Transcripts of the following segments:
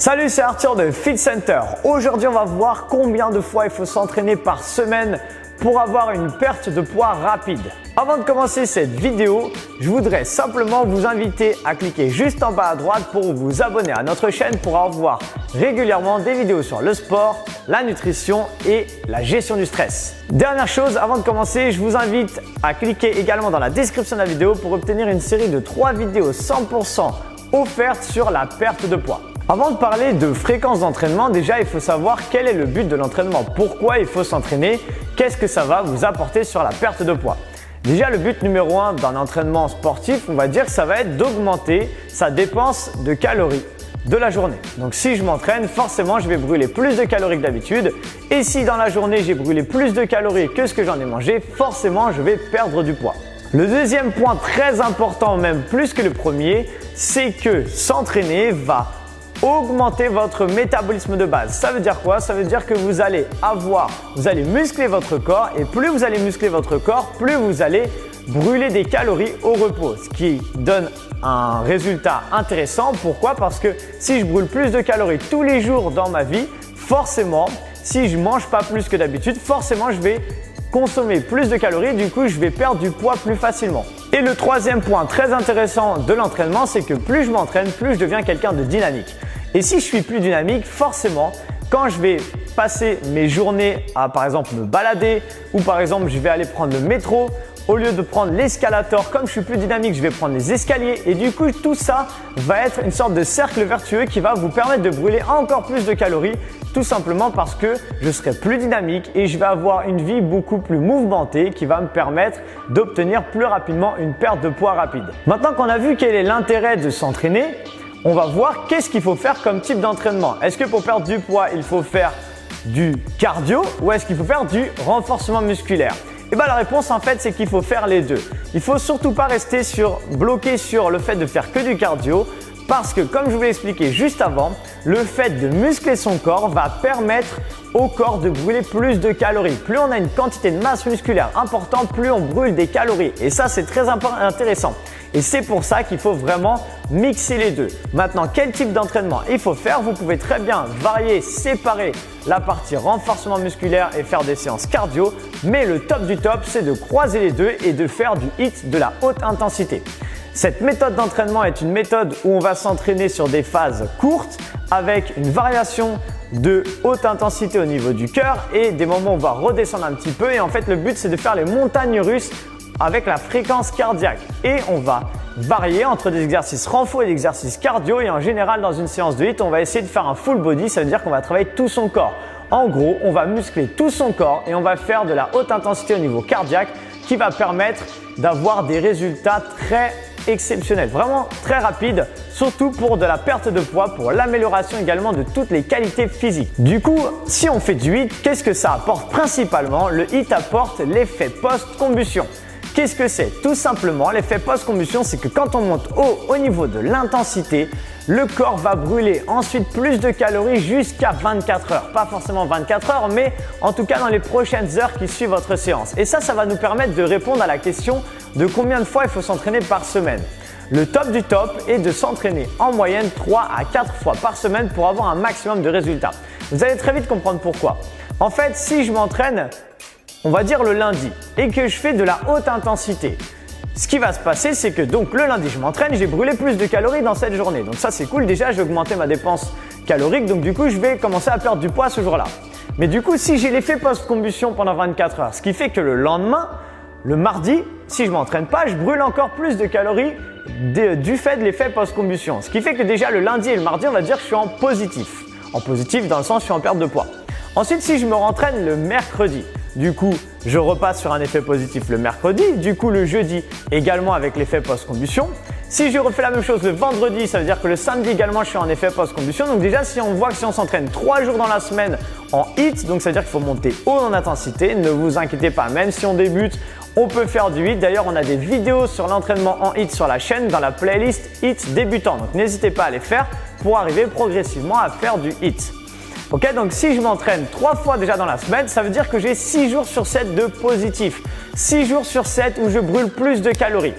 Salut, c'est Arthur de Fit Center. Aujourd'hui, on va voir combien de fois il faut s'entraîner par semaine pour avoir une perte de poids rapide. Avant de commencer cette vidéo, je voudrais simplement vous inviter à cliquer juste en bas à droite pour vous abonner à notre chaîne pour avoir régulièrement des vidéos sur le sport, la nutrition et la gestion du stress. Dernière chose, avant de commencer, je vous invite à cliquer également dans la description de la vidéo pour obtenir une série de 3 vidéos 100% offertes sur la perte de poids. Avant de parler de fréquence d'entraînement, déjà il faut savoir quel est le but de l'entraînement, pourquoi il faut s'entraîner, qu'est-ce que ça va vous apporter sur la perte de poids. Déjà le but numéro 1 d'un entraînement sportif, on va dire que ça va être d'augmenter sa dépense de calories de la journée. Donc si je m'entraîne, forcément je vais brûler plus de calories que d'habitude et si dans la journée j'ai brûlé plus de calories que ce que j'en ai mangé, forcément je vais perdre du poids. Le deuxième point très important, même plus que le premier, c'est que s'entraîner va augmenter votre métabolisme de base. Ça veut dire quoi? Ça veut dire que vous allez muscler votre corps et plus vous allez muscler votre corps, plus vous allez brûler des calories au repos, ce qui donne un résultat intéressant. Pourquoi? Parce que si je brûle plus de calories tous les jours dans ma vie, forcément, si je ne mange pas plus que d'habitude, forcément, je vais consommer plus de calories, du coup, je vais perdre du poids plus facilement. Et le troisième point très intéressant de l'entraînement, c'est que plus je m'entraîne, plus je deviens quelqu'un de dynamique. Et si je suis plus dynamique, forcément, quand je vais passer mes journées à par exemple me balader ou par exemple je vais aller prendre le métro, au lieu de prendre l'escalator, comme je suis plus dynamique, je vais prendre les escaliers et du coup tout ça va être une sorte de cercle vertueux qui va vous permettre de brûler encore plus de calories tout simplement parce que je serai plus dynamique et je vais avoir une vie beaucoup plus mouvementée qui va me permettre d'obtenir plus rapidement une perte de poids rapide. Maintenant qu'on a vu quel est l'intérêt de s'entraîner, on va voir qu'est-ce qu'il faut faire comme type d'entraînement. Est-ce que pour perdre du poids, il faut faire du cardio ou est-ce qu'il faut faire du renforcement musculaire? Et bien la réponse en fait c'est qu'il faut faire les deux. Il ne faut surtout pas rester bloqué sur le fait de faire que du cardio parce que comme je vous l'ai expliqué juste avant, le fait de muscler son corps va permettre au corps de brûler plus de calories. Plus on a une quantité de masse musculaire importante, plus on brûle des calories. Et ça c'est très intéressant. Et c'est pour ça qu'il faut vraiment mixer les deux. Maintenant, quel type d'entraînement il faut faire? Vous pouvez très bien varier, séparer la partie renforcement musculaire et faire des séances cardio. Mais le top du top, c'est de croiser les deux et de faire du HIIT, de la haute intensité. Cette méthode d'entraînement est une méthode où on va s'entraîner sur des phases courtes avec une variation de haute intensité au niveau du cœur et des moments où on va redescendre un petit peu. Et en fait, le but, c'est de faire les montagnes russes avec la fréquence cardiaque et on va varier entre des exercices renfo et des exercices cardio et en général dans une séance de HIIT on va essayer de faire un full body, ça veut dire qu'on va travailler tout son corps. En gros, on va muscler tout son corps et on va faire de la haute intensité au niveau cardiaque qui va permettre d'avoir des résultats très exceptionnels, vraiment très rapides, surtout pour de la perte de poids, pour l'amélioration également de toutes les qualités physiques. Du coup, si on fait du HIIT, qu'est-ce que ça apporte? Principalement, le HIIT apporte l'effet post-combustion. Qu'est-ce que c'est? Tout simplement, l'effet post-combustion, c'est que quand on monte haut au niveau de l'intensité, le corps va brûler ensuite plus de calories jusqu'à 24 heures. Pas forcément 24 heures, mais en tout cas dans les prochaines heures qui suivent votre séance. Et ça va nous permettre de répondre à la question de combien de fois il faut s'entraîner par semaine. Le top du top est de s'entraîner en moyenne 3 à 4 fois par semaine pour avoir un maximum de résultats. Vous allez très vite comprendre pourquoi. En fait, si je m'entraîne on va dire le lundi et que je fais de la haute intensité, ce qui va se passer c'est que donc le lundi je m'entraîne, j'ai brûlé plus de calories dans cette journée. Donc ça c'est cool, déjà j'ai augmenté ma dépense calorique donc du coup je vais commencer à perdre du poids ce jour-là. Mais du coup si j'ai l'effet post-combustion pendant 24 heures, ce qui fait que le lendemain, le mardi, si je m'entraîne pas, je brûle encore plus de calories du fait de l'effet post-combustion. Ce qui fait que déjà le lundi et le mardi on va dire que je suis en positif. En positif dans le sens je suis en perte de poids. Ensuite si je me rentraîne le mercredi, du coup, je repasse sur un effet positif le mercredi. Du coup, le jeudi également avec l'effet post-combustion. Si je refais la même chose le vendredi, ça veut dire que le samedi également, je suis en effet post-combustion. Donc déjà, si on voit que si on s'entraîne 3 jours dans la semaine en HIIT, donc ça veut dire qu'il faut monter haut en intensité. Ne vous inquiétez pas, même si on débute, on peut faire du HIIT. D'ailleurs, on a des vidéos sur l'entraînement en HIIT sur la chaîne dans la playlist HIIT débutant. Donc n'hésitez pas à les faire pour arriver progressivement à faire du HIIT. Ok, donc si je m'entraîne 3 fois déjà dans la semaine, ça veut dire que j'ai 6 jours sur 7 de positif. 6 jours sur 7 où je brûle plus de calories.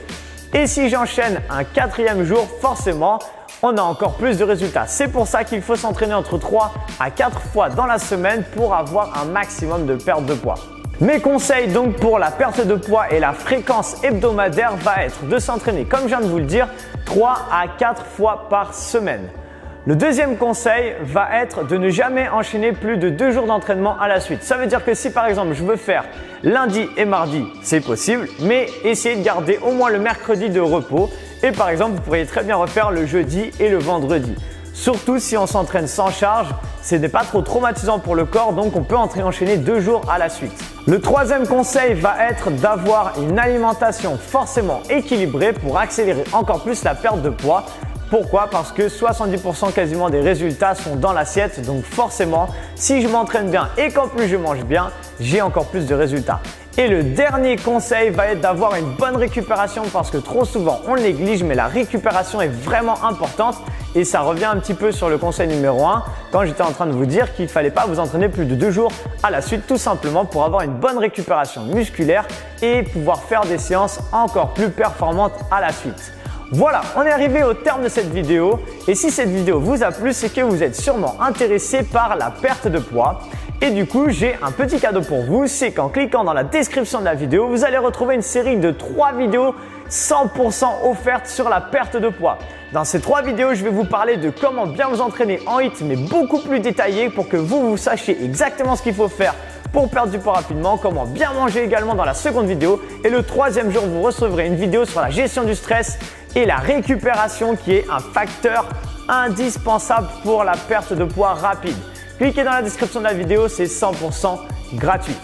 Et si j'enchaîne un 4e jour, forcément, on a encore plus de résultats. C'est pour ça qu'il faut s'entraîner entre 3 à 4 fois dans la semaine pour avoir un maximum de perte de poids. Mes conseils donc pour la perte de poids et la fréquence hebdomadaire va être de s'entraîner, comme je viens de vous le dire, 3 à 4 fois par semaine. Le deuxième conseil va être de ne jamais enchaîner plus de 2 jours d'entraînement à la suite. Ça veut dire que si par exemple je veux faire lundi et mardi, c'est possible, mais essayez de garder au moins le mercredi de repos. Et par exemple, vous pourriez très bien refaire le jeudi et le vendredi. Surtout si on s'entraîne sans charge, ce n'est pas trop traumatisant pour le corps, donc on peut enchaîner 2 jours à la suite. Le troisième conseil va être d'avoir une alimentation forcément équilibrée pour accélérer encore plus la perte de poids. Pourquoi? Parce que 70% quasiment des résultats sont dans l'assiette, donc forcément, si je m'entraîne bien et qu'en plus je mange bien, j'ai encore plus de résultats. Et le dernier conseil va être d'avoir une bonne récupération parce que trop souvent on le néglige, mais la récupération est vraiment importante et ça revient un petit peu sur le conseil numéro 1 quand j'étais en train de vous dire qu'il ne fallait pas vous entraîner plus de 2 jours à la suite, tout simplement pour avoir une bonne récupération musculaire et pouvoir faire des séances encore plus performantes à la suite. Voilà, on est arrivé au terme de cette vidéo et si cette vidéo vous a plu, c'est que vous êtes sûrement intéressé par la perte de poids. Et du coup, j'ai un petit cadeau pour vous, c'est qu'en cliquant dans la description de la vidéo, vous allez retrouver une série de 3 vidéos 100% offertes sur la perte de poids. Dans ces 3 vidéos, je vais vous parler de comment bien vous entraîner en HIIT, mais beaucoup plus détaillé pour que vous sachiez exactement ce qu'il faut faire pour perdre du poids rapidement, comment bien manger également dans la seconde vidéo. Et le troisième jour, vous recevrez une vidéo sur la gestion du stress et la récupération qui est un facteur indispensable pour la perte de poids rapide. Cliquez dans la description de la vidéo, c'est 100% gratuit.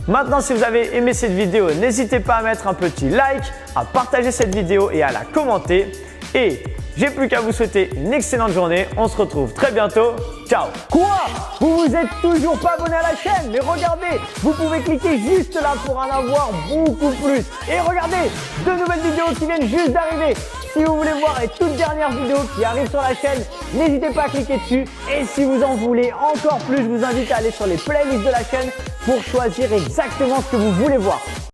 Maintenant, si vous avez aimé cette vidéo, n'hésitez pas à mettre un petit like, à partager cette vidéo et à la commenter. Et j'ai plus qu'à vous souhaiter une excellente journée. On se retrouve très bientôt. Ciao! Quoi? Vous vous êtes toujours pas abonné à la chaîne? Mais regardez, vous pouvez cliquer juste là pour en avoir beaucoup plus. Et regardez, 2 nouvelles vidéos qui viennent juste d'arriver. Si vous voulez voir les toutes dernières vidéos qui arrivent sur la chaîne, n'hésitez pas à cliquer dessus. Et si vous en voulez encore plus, je vous invite à aller sur les playlists de la chaîne pour choisir exactement ce que vous voulez voir.